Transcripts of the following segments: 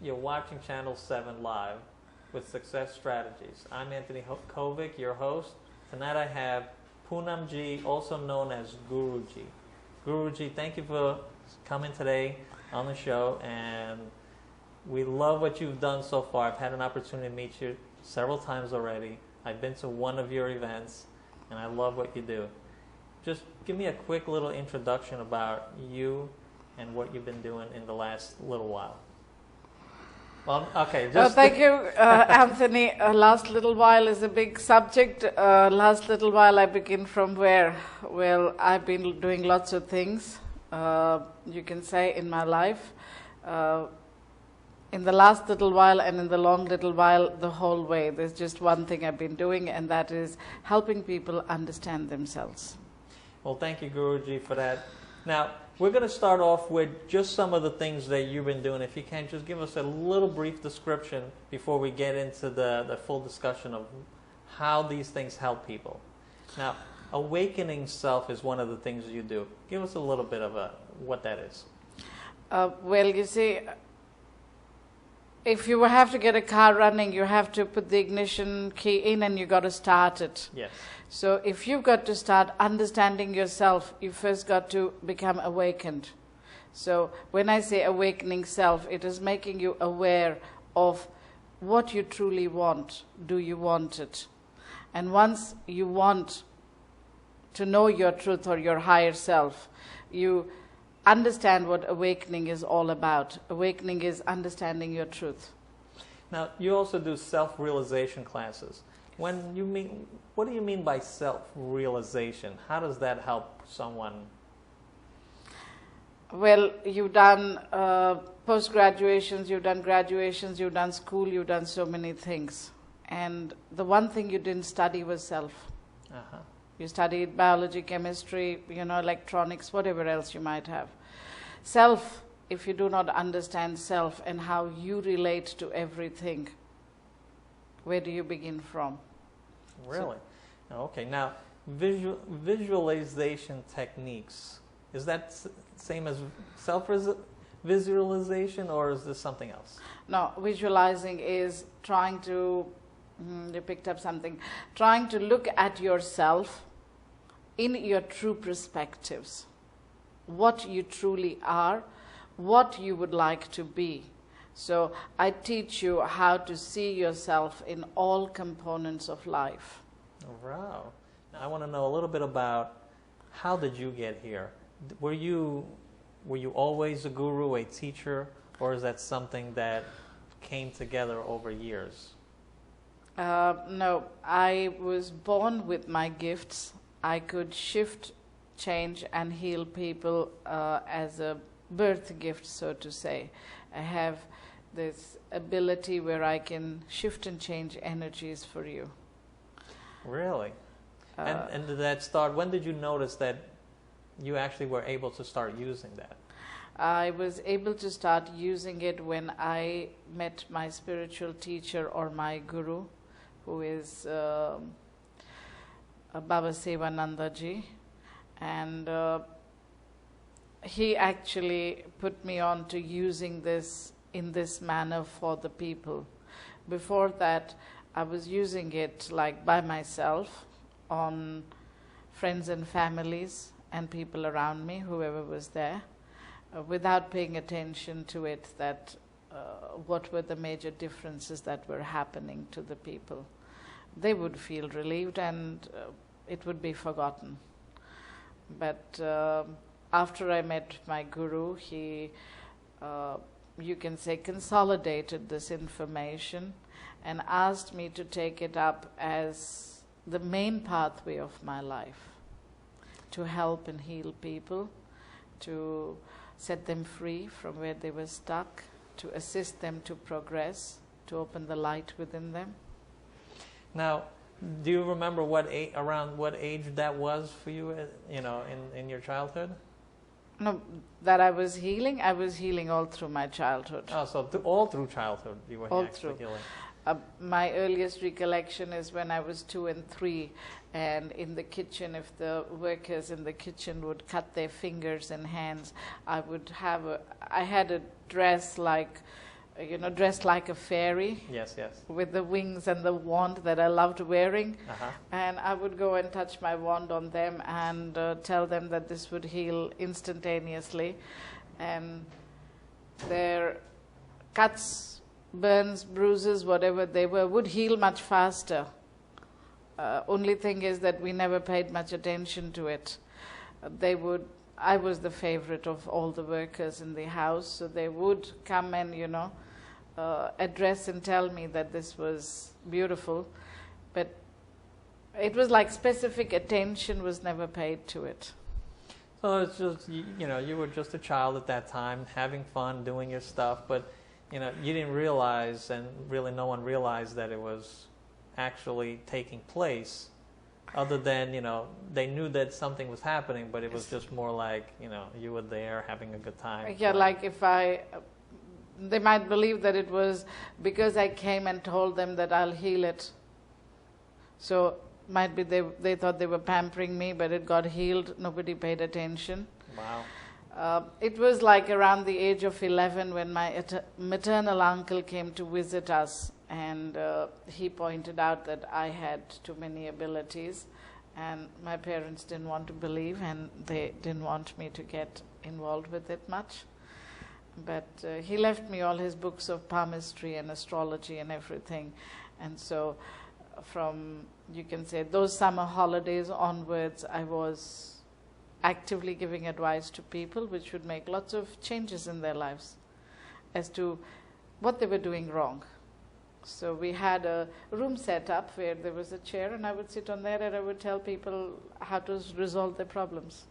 You're watching Channel 7 Live with Success Strategies. I'm Anthony Kovic, your host. Tonight I have Poonamji, also known as Guruji. Guruji, thank you for coming today on the show, and we love what you've done so far. I've had an opportunity to meet you several times already. I've been to one of your events, and I love what you do. Just give me a quick little introduction about you and what you've been doing in the last little while. Well, okay. Thank you, Anthony. Last little while is a big subject. Last little while, I begin from where? Well, I've been doing lots of things, you can say, in my life. In the last little while and in the long little while, the whole way. There's just one thing I've been doing, and that is helping people understand themselves. Well, thank you, Guruji, for that. Now, we're going to start off with just some of the things that you've been doing. If you can, just give us a little brief description before we get into the full discussion of how these things help people. Now, awakening self is one of the things you do. Give us a little bit of what that is. Well, you see, if you have to get a car running, you have to put the ignition key in and you got to start it. Yes. So if you've got to start understanding yourself, you first got to become awakened. So when I say awakening self, it is making you aware of what you truly want. Do you want it? And once you want to know your truth or your higher self, you understand what awakening is all about. Awakening is understanding your truth. Now, you also do self-realization classes. What do you mean by self-realization? How does that help someone? Well, you've done post-graduations, you've done graduations, you've done school, you've done so many things. And the one thing you didn't study was self. Uh-huh. You studied biology, chemistry, electronics, whatever else you might have. Self, if you do not understand self and how you relate to everything, where do you begin from? Really? Okay. Now, visualization techniques, is that same as self-visualization, or is this something else? No, visualizing is trying to, you picked up something, trying to look at yourself in your true perspectives, what you truly are, what you would like to be. So I teach you how to see yourself in all components of life. Wow. Now I want to know a little bit about how did you get here? Were you always a guru, a teacher, or is that something that came together over years? No, I was born with my gifts. I could shift, change, and heal people as a birth gift, so to say. I have this ability where I can shift and change energies for you. Really? And did that start, when did you notice that you actually were able to start using that? I was able to start using it when I met my spiritual teacher or my guru, who is Baba Sevanandaji, and he actually put me on to using this in this manner for the people. Before that, I was using it like by myself on friends and families and people around me, whoever was there, without paying attention to it, that what were the major differences that were happening to the people. They would feel relieved and it would be forgotten. But after I met my guru, he, you can say, consolidated this information and asked me to take it up as the main pathway of my life, to help and heal people, to set them free from where they were stuck, to assist them to progress, to open the light within them. Now, do you remember around what age that was for you, in your childhood? No, that I was healing all through my childhood. Oh, so all through childhood you were all actually through. healing. My earliest recollection is when I was 2 and 3, and in the kitchen, if the workers in the kitchen would cut their fingers and hands, I had a dress like dressed like a fairy. Yes, yes. With the wings and the wand that I loved wearing. Uh-huh. And I would go and touch my wand on them and tell them that this would heal instantaneously. And their cuts, burns, bruises, whatever they were, would heal much faster. Only thing is that we never paid much attention to it. I was the favorite of all the workers in the house, so they would come and, address and tell me that this was beautiful, but it was like specific attention was never paid to it. So it's just, you were just a child at that time, having fun, doing your stuff, but, you didn't realize, and really no one realized that it was actually taking place, other than, they knew that something was happening, but it was just more like, you were there having a good time. Yeah, like if they might believe that it was because I came and told them that I'll heal it. So might be they thought they were pampering me, but it got healed. Nobody paid attention. Wow. It was like around the age of 11 when my maternal uncle came to visit us, and he pointed out that I had too many abilities, and my parents didn't want to believe, and they didn't want me to get involved with it much. But he left me all his books of palmistry and astrology and everything. And so from, you can say, those summer holidays onwards, I was actively giving advice to people which would make lots of changes in their lives as to what they were doing wrong. So we had a room set up where there was a chair, and I would sit on there and I would tell people how to resolve their problems.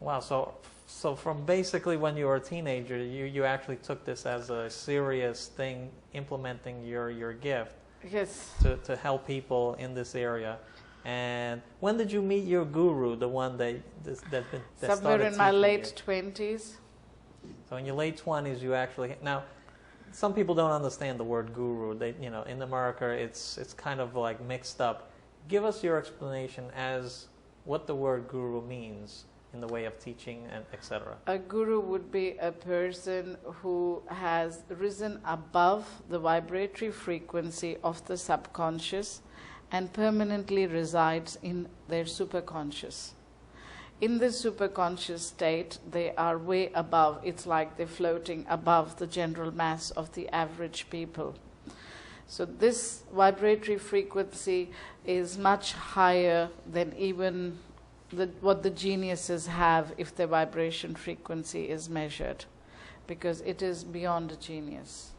Wow, so from basically when you were a teenager, you actually took this as a serious thing, implementing your gift. Yes. To help people in this area. And when did you meet your guru, the one that somewhere in my late 20s. So in your late 20s, you actually, now, some people don't understand the word guru. They, in America, it's kind of like mixed up. Give us your explanation as what the word guru means in the way of teaching and etc. A guru would be a person who has risen above the vibratory frequency of the subconscious and permanently resides in their superconscious. In this superconscious state, they are way above. It's like they're floating above the general mass of the average people. So this vibratory frequency is much higher than even what the geniuses have if their vibration frequency is measured, because it is beyond a genius.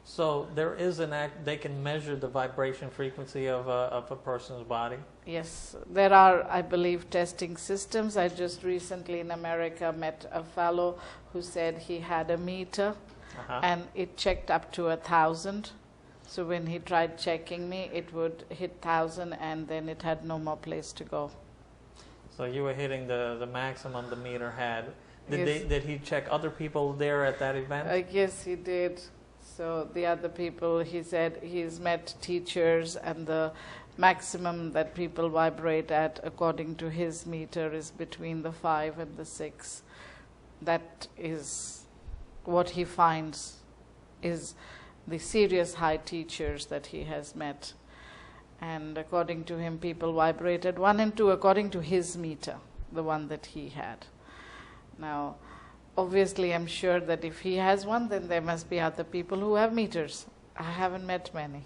So there is they can measure the vibration frequency of a person's body? Yes, there are, I believe, testing systems. I just recently in America met a fellow who said he had a meter, and it checked up to 1,000. So when he tried checking me, it would hit 1,000 and then it had no more place to go. So you were hitting the maximum the meter had. Yes. Did he check other people there at that event? Yes, he did. So the other people, he said he's met teachers, and the maximum that people vibrate at, according to his meter, is between the 5 and the 6. That is what he finds is the serious high teachers that he has met. And according to him, people vibrated 1 and 2 according to his meter, the one that he had. Now, obviously, I'm sure that if he has one, then there must be other people who have meters. I haven't met many.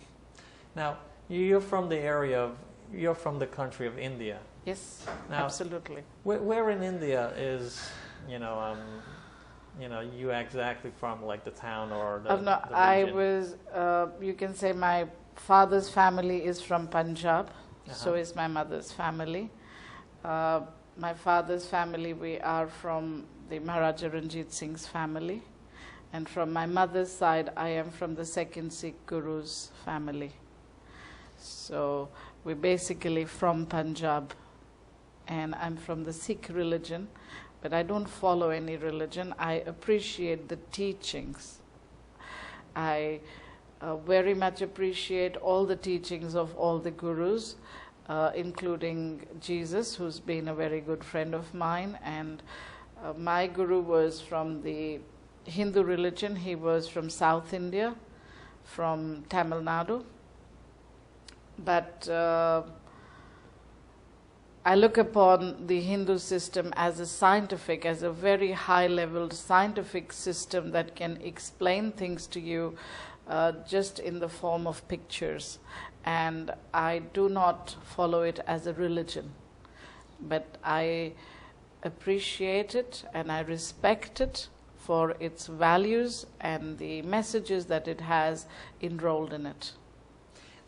Now, you're from the country of India. Yes, now, absolutely. Where in India is, you exactly from, like the town or the no, the I region? was, you can say my father's family is from Punjab, so is my mother's family. My father's family, we are from the Maharaja Ranjit Singh's family. And from my mother's side, I am from the second Sikh Guru's family. So we're basically from Punjab. And I'm from the Sikh religion, but I don't follow any religion. I appreciate the teachings. I very much appreciate all the teachings of all the gurus, including Jesus, who's been a very good friend of mine. And my guru was from the Hindu religion. He was from South India, from Tamil Nadu. But I look upon the Hindu system as a scientific, as a very high-level scientific system that can explain things to you just in the form of pictures. And I do not follow it as a religion. But I appreciate it and I respect it for its values and the messages that it has enrolled in it.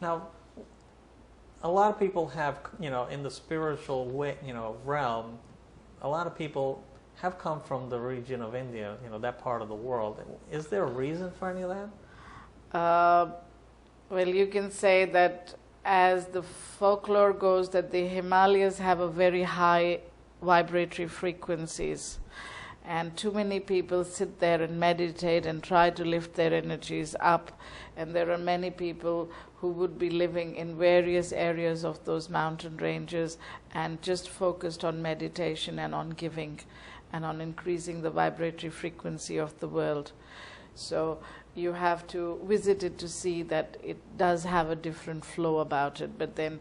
Now, a lot of people have, in the spiritual way, realm, a lot of people have come from the region of India, that part of the world. Is there a reason for any of that? Well, you can say that as the folklore goes, that the Himalayas have a very high vibratory frequencies, and too many people sit there and meditate and try to lift their energies up, and there are many people who would be living in various areas of those mountain ranges and just focused on meditation and on giving and on increasing the vibratory frequency of the world. So you have to visit it to see that it does have a different flow about it. But then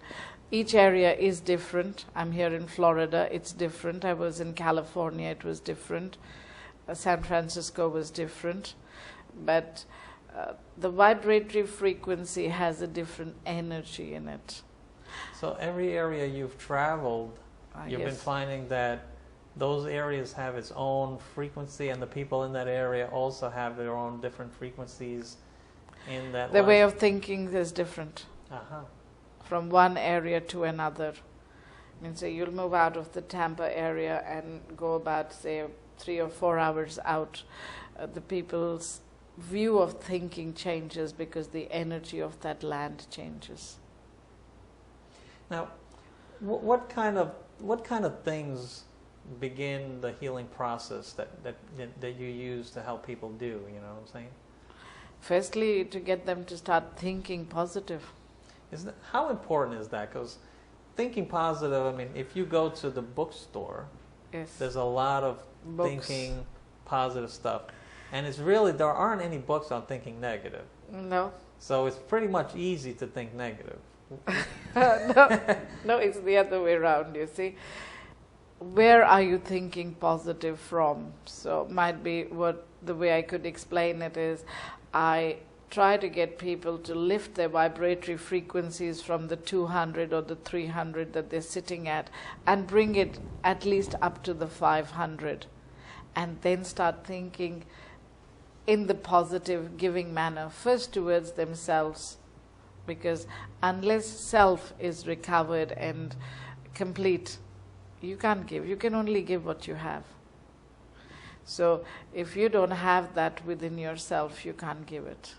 each area is different. I'm here in Florida, it's different. I was in California, it was different. San Francisco was different. But the vibratory frequency has a different energy in it. So every area you've traveled, you've yes. been finding that those areas have its own frequency, and the people in that area also have their own different frequencies in that The way of thinking is different from one area to another. I mean, say you'll move out of the Tampa area and go about, say, 3 or 4 hours out. The people's view of thinking changes because the energy of that land changes. Now, what kind of things begin the healing process that you use to help people do, you know what I'm saying? Firstly, to get them to start thinking positive. How important is that? Because thinking positive, I mean, if you go to the bookstore, Yes. there's a lot of Books. thinking positive stuff. And it's really, there aren't any books on thinking negative. No. So it's pretty much easy to think negative. No, it's the other way around, you see. Where are you thinking positive from? So might be the way I could explain it is, I try to get people to lift their vibratory frequencies from the 200 or the 300 that they're sitting at and bring it at least up to the 500, and then start thinking in the positive, giving manner, first towards themselves, because unless self is recovered and complete, you can't give. You can only give what you have. So if you don't have that within yourself, you can't give it.